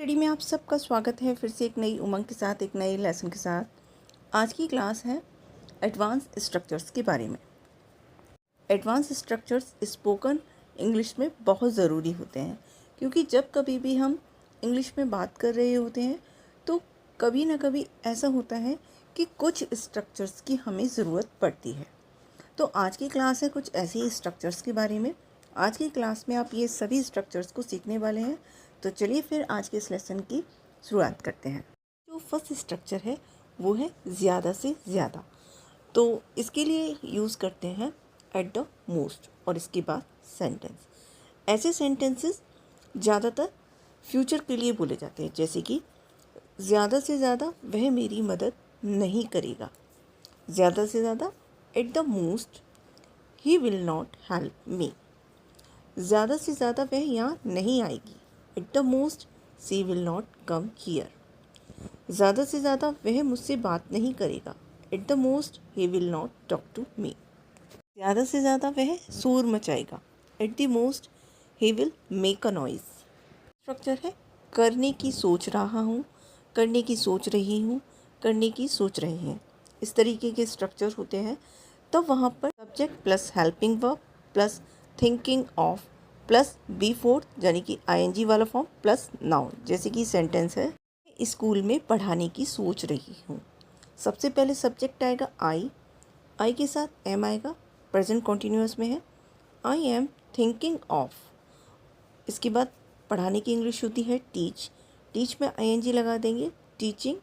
Study में आप सबका स्वागत है फिर से एक नई उमंग के साथ, एक नए लेसन के साथ। आज की क्लास है एडवांस स्ट्रक्चर्स के बारे में। एडवांस स्ट्रक्चर्स स्पोकन इंग्लिश में बहुत ज़रूरी होते हैं, क्योंकि जब कभी भी हम इंग्लिश में बात कर रहे होते हैं तो कभी ना कभी ऐसा होता है कि कुछ स्ट्रक्चर्स की हमें ज़रूरत पड़ती है। तो आज की क्लास है कुछ ऐसी स्ट्रक्चर्स के बारे में। आज की क्लास में आप ये सभी स्ट्रक्चर्स को सीखने वाले हैं। तो चलिए फिर आज के इस लेसन की शुरुआत करते हैं। जो फर्स्ट स्ट्रक्चर है वो है ज़्यादा से ज़्यादा। तो इसके लिए यूज़ करते हैं एट द मोस्ट और इसके बाद सेंटेंस। ऐसे सेंटेंसेस ज़्यादातर फ्यूचर के लिए बोले जाते हैं, जैसे कि ज़्यादा से ज़्यादा वह मेरी मदद नहीं करेगा। ज़्यादा से ज़्यादा at the most he will not help me. ज़्यादा से ज़्यादा वह यहाँ नहीं आएगी। At the most she will not come here. ज़्यादा से ज़्यादा वह मुझसे बात नहीं करेगा। At the most he will not talk to me. ज़्यादा से ज़्यादा वह शोर मचाएगा। At the most he will make a noise. Structure है करने की सोच रहा हूँ, करने की सोच रही हूँ, करने की सोच रहे हैं। इस तरीके के स्ट्रक्चर होते हैं। तो वहाँ पर subject plus helping verb plus thinking of plus B four यानी कि आईएनजी वाला फॉर्म प्लस नाउन। जैसे कि सेंटेंस है स्कूल में पढ़ाने की सोच रही हूँ। सबसे पहले सब्जेक्ट आएगा आई के साथ एम आएगा, प्रेजेंट कॉन्टिन्यूअस में है। I am thinking of. इसके बाद पढ़ाने की इंग्लिश होती है टीच में आईएनजी लगा देंगे। टीचिंग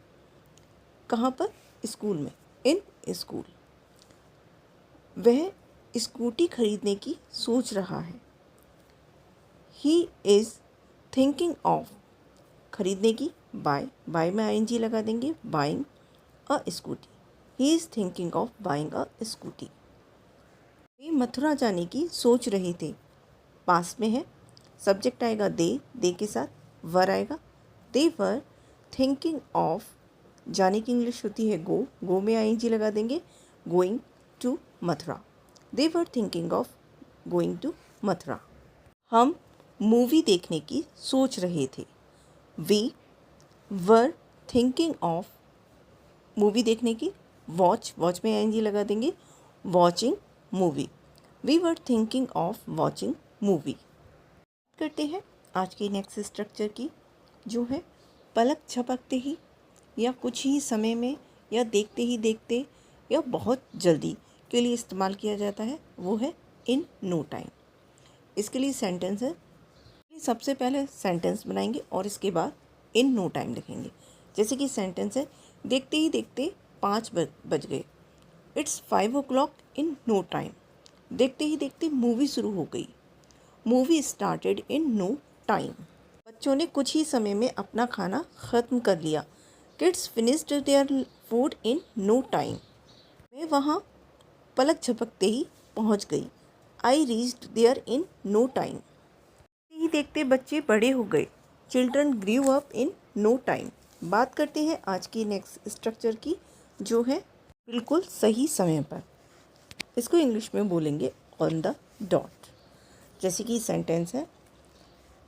कहाँ पर? स्कूल में, इन स्कूल। वह स्कूटी खरीदने की सोच रहा है। He is thinking of. खरीदने की बाय में आईएनजी लगा देंगे, buying a scooty. He is thinking of buying a scooty. वे मथुरा जाने की सोच रहे थे। पास में है। सब्जेक्ट आएगा दे के साथ वर आएगा। दे वर थिंकिंग ऑफ। जाने की इंग्लिश होती है गो में आईएनजी लगा देंगे, going to Mathura. They were thinking of going to Mathura. हम मूवी देखने की सोच रहे थे। We were thinking of movie देखने की। वॉच में आईएनजी लगा देंगे, watching movie. We were thinking of watching movie. करते हैं आज की नेक्स्ट स्ट्रक्चर की, जो है पलक झपकते ही या कुछ ही समय में या देखते ही देखते या बहुत जल्दी के लिए इस्तेमाल किया जाता है। वो है इन नो टाइम। इसके लिए सेंटेंस है। सबसे पहले सेंटेंस बनाएंगे और इसके बाद इन नो टाइम लिखेंगे। जैसे कि सेंटेंस है देखते ही देखते 5 बज गए। It's 5 o'clock in no time. देखते ही देखते मूवी शुरू हो गई। Movie started in no time. बच्चों ने कुछ ही समय में अपना खाना ख़त्म कर लिया। Kids finished their food in no time. मैं वहाँ पलक झपकते ही पहुँच गई। I reached there in no time. ही देखते बच्चे बड़े हो गए। Children grew up in no time. बात करते हैं आज की नेक्स्ट स्ट्रक्चर की, जो है बिल्कुल सही समय पर। इसको इंग्लिश में बोलेंगे ऑन द डॉट। जैसे कि सेंटेंस है।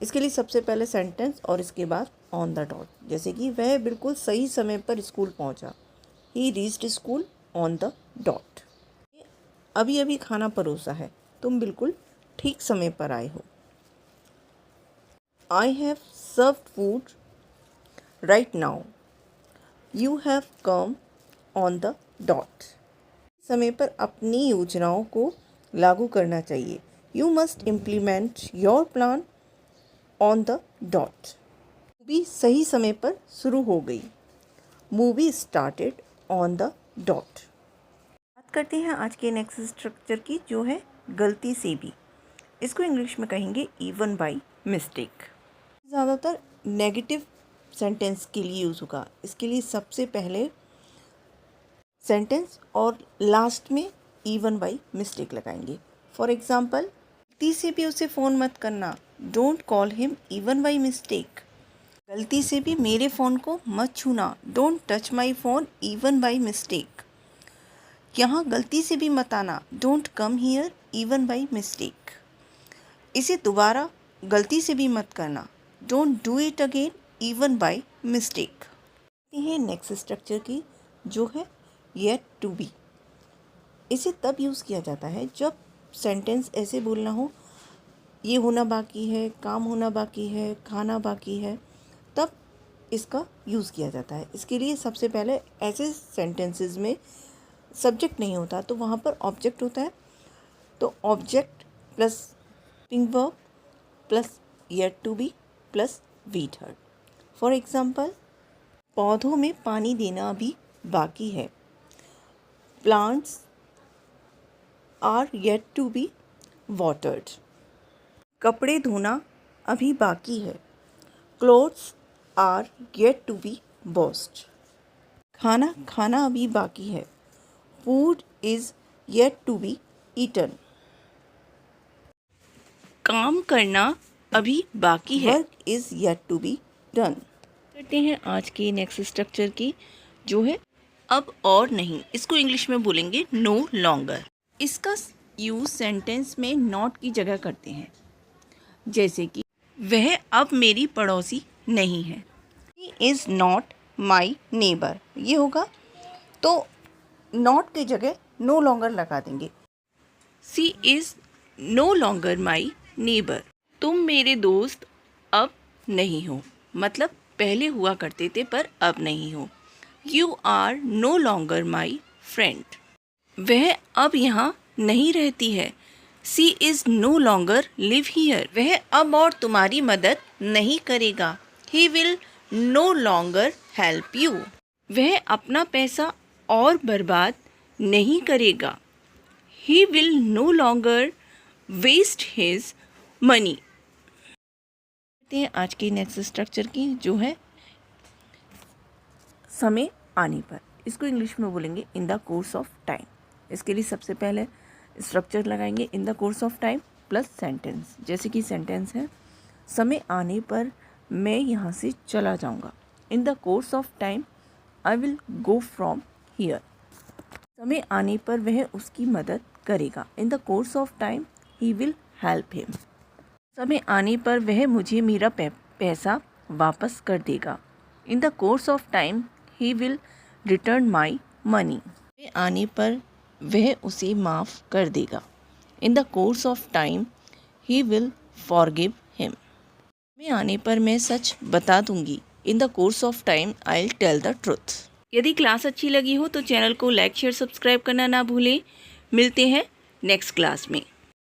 इसके लिए सबसे पहले सेंटेंस और इसके बाद ऑन द डॉट। जैसे कि वह बिल्कुल सही समय पर स्कूल पहुंचा। ही reached school on the dot. अभी अभी खाना परोसा है, तुम बिल्कुल ठीक समय पर आए हो। I have served food right now. You have come on the dot. समय पर अपनी योजनाओं को लागू करना चाहिए। You must implement your plan on the dot. Movie सही समय पर शुरू हो गई। Movie started on the dot. बात करते हैं आज के नेक्स्ट स्ट्रक्चर की, जो है गलती से भी। इसको इंग्लिश में कहेंगे इवन बाय मिस्टेक। ज़्यादातर नेगेटिव सेंटेंस के लिए यूज़ होगा। इसके लिए सबसे पहले सेंटेंस और लास्ट में इवन बाय मिस्टेक लगाएंगे। फॉर एग्ज़ाम्पल, गलती से भी उसे फ़ोन मत करना। Don't call him even by mistake. गलती से भी मेरे फ़ोन को मत छूना। Don't touch my phone even by mistake. यहाँ गलती से भी मत आना। Don't come here even by mistake. इसे दोबारा गलती से भी मत करना। Don't do it again even by mistake. ये नेक्स्ट स्ट्रक्चर की जो है येट टू बी। इसे तब यूज़ किया जाता है जब सेंटेंस ऐसे बोलना हो, ये होना बाकी है, काम होना बाकी है, खाना बाकी है, तब इसका यूज़ किया जाता है। इसके लिए सबसे पहले ऐसे सेंटेंसेस में सब्जेक्ट नहीं होता तो वहाँ पर ऑब्जेक्ट होता है। तो object plus ping verb plus yet to be plus V third. For example, पौधों में पानी देना अभी बाकी है। Plants are yet to be watered. कपड़े धोना अभी बाकी है। Clothes are yet to be washed. खाना खाना अभी बाकी है। Food is yet to be eaten. काम करना अभी बाकी है। Work is yet to be done. करते हैं आज के नेक्स्ट स्ट्रक्चर की जो है अब और नहीं। इसको इंग्लिश में बोलेंगे नो लॉन्गर। इसका यूज़ सेंटेंस में नॉट की जगह करते हैं, जैसे कि वह अब मेरी पड़ोसी नहीं है। He is not my neighbour. ये होगा तो नॉट की जगह नो लॉन्गर लगा देंगे। She is no longer my neighbour. तुम मेरे दोस्त अब नहीं हो, मतलब पहले हुआ करते थे पर अब नहीं हो। You are no longer my friend. वह अब यहाँ नहीं रहती है। She is no longer live here. वह अब और तुम्हारी मदद नहीं करेगा। He will no longer help you. वह अपना पैसा और बर्बाद नहीं करेगा। He will no longer waste his money. आज की नेक्स्ट स्ट्रक्चर की जो है समय आने पर। इसको इंग्लिश में बोलेंगे इन द कोर्स ऑफ टाइम। इसके लिए सबसे पहले स्ट्रक्चर लगाएंगे इन the course of time plus sentence. जैसे कि सेंटेंस है, समय आने पर मैं यहाँ से चला जाऊँगा। इन the course of time I will go from here. समय आने पर वह उसकी मदद करेगा। इन the course of time he will help him. समय आने पर वह मुझे मेरा पैसा वापस कर देगा। In the course of time he will return my money. समय आने पर वह उसे माफ़ कर देगा। In the course of time he will forgive him. समय आने पर मैं सच बता दूंगी। In the course of time I will tell the truth. यदि क्लास अच्छी लगी हो तो चैनल को लाइक शेयर सब्सक्राइब करना ना भूलें। मिलते हैं नेक्स्ट क्लास में।